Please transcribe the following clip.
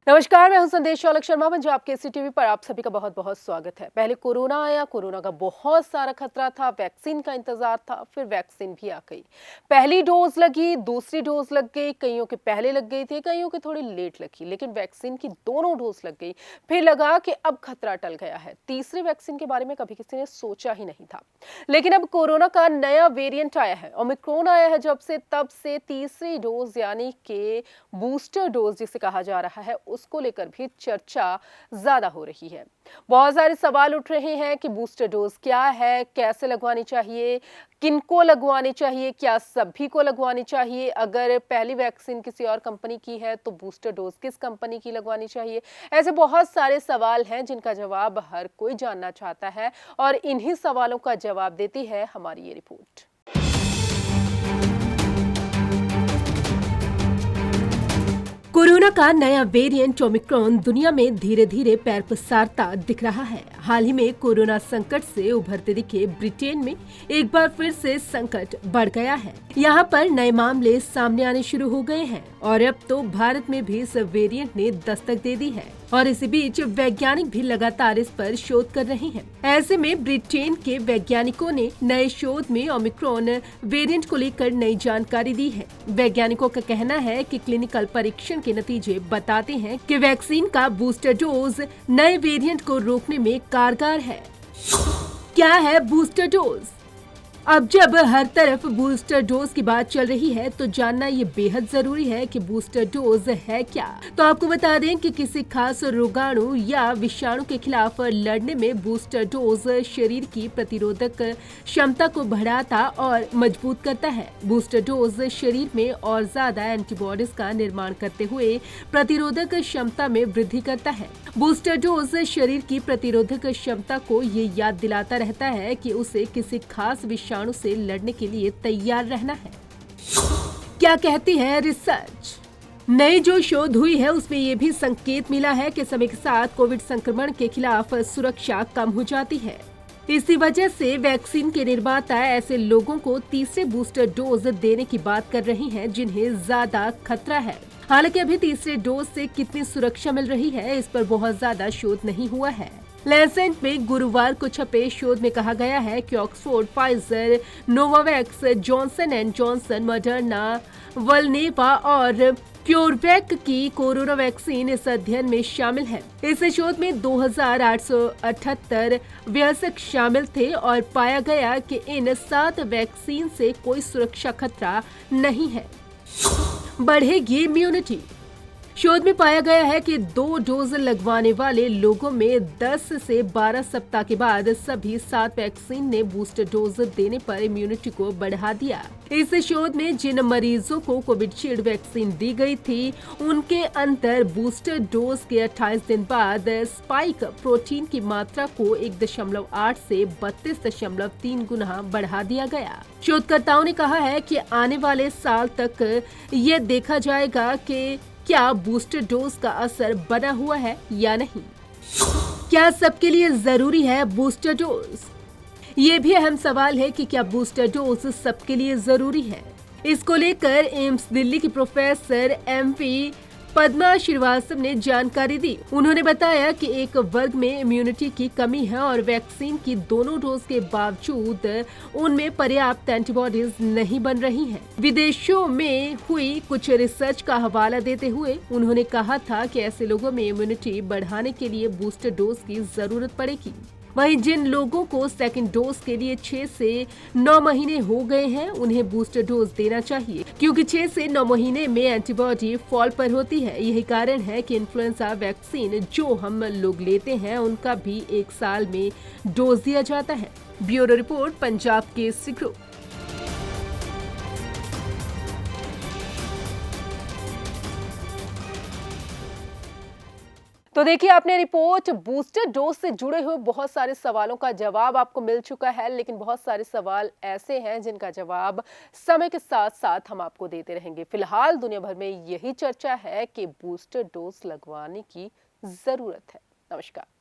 नमस्कार, मैं हूं संदेश शौलक शर्मा। पंजाब केसरी टीवी पर आप सभी का बहुत बहुत स्वागत है। पहले कोरोना आया, कोरोना का बहुत सारा खतरा था, वैक्सीन का इंतजार था, फिर वैक्सीन भी आ गई। पहली डोज लगी, दूसरी डोज लग गई, कईयों के पहले लग गई थी, कईयों की थोड़ी लेट लगी, लेकिन वैक्सीन की दोनों डोज लग गई। फिर लगा कि अब खतरा टल गया है। तीसरे वैक्सीन के बारे में कभी किसी ने सोचा ही नहीं था, लेकिन अब कोरोना का नया वेरिएंट आया है, ओमिक्रॉन आया है जब से, तब से तीसरी डोज यानी कि बूस्टर डोज जिसे कहा जा रहा है, उसको लेकर भी चर्चा ज्यादा हो रही है। बहुत सारे सवाल उठ रहे हैं कि बूस्टर डोज क्या है, कैसे लगवानी चाहिए, किनको लगवानी चाहिए, क्या सभी को लगवानी चाहिए, अगर पहली वैक्सीन किसी और कंपनी की है तो बूस्टर डोज किस कंपनी की लगवानी चाहिए। ऐसे बहुत सारे सवाल हैं जिनका जवाब हर कोई जानना चाहता है और इन्हीं सवालों का जवाब देती है हमारी ये रिपोर्ट। कोरोना का नया वेरिएंट ओमिक्रॉन दुनिया में धीरे धीरे पैर पसारता दिख रहा है। हाल ही में कोरोना संकट से उभरते दिखे ब्रिटेन में एक बार फिर से संकट बढ़ गया है। यहाँ पर नए मामले सामने आने शुरू हो गए हैं और अब तो भारत में भी इस वेरिएंट ने दस्तक दे दी है और इसी बीच वैज्ञानिक भी लगातार इस पर शोध कर रहे हैं। ऐसे में ब्रिटेन के वैज्ञानिकों ने नए शोध में ओमिक्रॉन वेरिएंट को लेकर नई जानकारी दी है। वैज्ञानिकों का कहना है कि क्लिनिकल परीक्षण के नतीजे बताते हैं कि वैक्सीन का बूस्टर डोज नए वेरिएंट को रोकने में कारगर है। क्या है बूस्टर डोज? अब जब हर तरफ बूस्टर डोज की बात चल रही है तो जानना ये बेहद जरूरी है कि बूस्टर डोज है क्या। तो आपको बता दें कि किसी खास रोगाणु या विषाणु के खिलाफ लड़ने में बूस्टर डोज शरीर की प्रतिरोधक क्षमता को बढ़ाता और मजबूत करता है। बूस्टर डोज शरीर में और ज्यादा एंटीबॉडीज का निर्माण करते हुए प्रतिरोधक क्षमता में वृद्धि करता है। बूस्टर डोज शरीर की प्रतिरोधक क्षमता को ये याद दिलाता रहता है कि उसे किसी खास विषाणु से लड़ने के लिए तैयार रहना है। क्या कहती है रिसर्च? नई जो शोध हुई है उसमें ये भी संकेत मिला है कि समय के साथ कोविड संक्रमण के खिलाफ सुरक्षा कम हो जाती है। इसी वजह से वैक्सीन के निर्माता ऐसे लोगों को तीसरे बूस्टर डोज देने की बात कर रही हैं जिन्हें ज्यादा खतरा है। हालांकि अभी तीसरे डोज से कितनी सुरक्षा मिल रही है इस पर बहुत ज्यादा शोध नहीं हुआ है। लैंसेट में गुरुवार को छपे शोध में कहा गया है कि Oxford, Pfizer, Novavax, Johnson and Johnson, Moderna, Valneva और क्योरवैक की कोरोना वैक्सीन इस अध्ययन में शामिल है। इस शोध में 2878 वयस्क शामिल थे और पाया गया कि इन 7 वैक्सीन से कोई सुरक्षा खतरा नहीं है। बढ़ेगी इम्यूनिटी। शोध में पाया गया है कि 2 डोज लगवाने वाले लोगों में 10 से 12 सप्ताह के बाद सभी 7 वैक्सीन ने बूस्टर डोज देने पर इम्यूनिटी को बढ़ा दिया। इस शोध में जिन मरीजों को कोविशील्ड वैक्सीन दी गई थी उनके अंदर बूस्टर डोज के 28 दिन बाद स्पाइक प्रोटीन की मात्रा को 1.8 से 32.3 गुना बढ़ा दिया गया। शोधकर्ताओं ने कहा है कि आने वाले साल तक ये देखा जाएगा कि क्या बूस्टर डोज का असर बना हुआ है या नहीं। क्या सबके लिए जरूरी है बूस्टर डोज? ये भी अहम सवाल है कि क्या बूस्टर डोज सबके लिए जरूरी है। इसको लेकर एम्स दिल्ली की प्रोफेसर MP पद्मा श्रीवास्तव ने जानकारी दी। उन्होंने बताया कि एक वर्ग में इम्यूनिटी की कमी है और वैक्सीन की दोनों डोज के बावजूद उनमें पर्याप्त एंटीबॉडीज नहीं बन रही हैं। विदेशों में हुई कुछ रिसर्च का हवाला देते हुए उन्होंने कहा था कि ऐसे लोगों में इम्यूनिटी बढ़ाने के लिए बूस्टर डोज की जरूरत पड़ेगी। वहीं जिन लोगों को सेकंड डोज के लिए 6 से 9 महीने हो गए हैं उन्हें बूस्टर डोज देना चाहिए, क्योंकि 6 से 9 महीने में एंटीबॉडी फॉल पर होती है। यही कारण है कि इन्फ्लुएंजा वैक्सीन जो हम लोग लेते हैं उनका भी 1 साल में डोज दिया जाता है। Bureau report, Punjab Kesari group. तो देखिए, आपने रिपोर्ट। बूस्टर डोज से जुड़े हुए बहुत सारे सवालों का जवाब आपको मिल चुका है, लेकिन बहुत सारे सवाल ऐसे हैं जिनका जवाब समय के साथ साथ हम आपको देते रहेंगे। फिलहाल दुनिया भर में यही चर्चा है कि बूस्टर डोज लगवाने की जरूरत है। नमस्कार।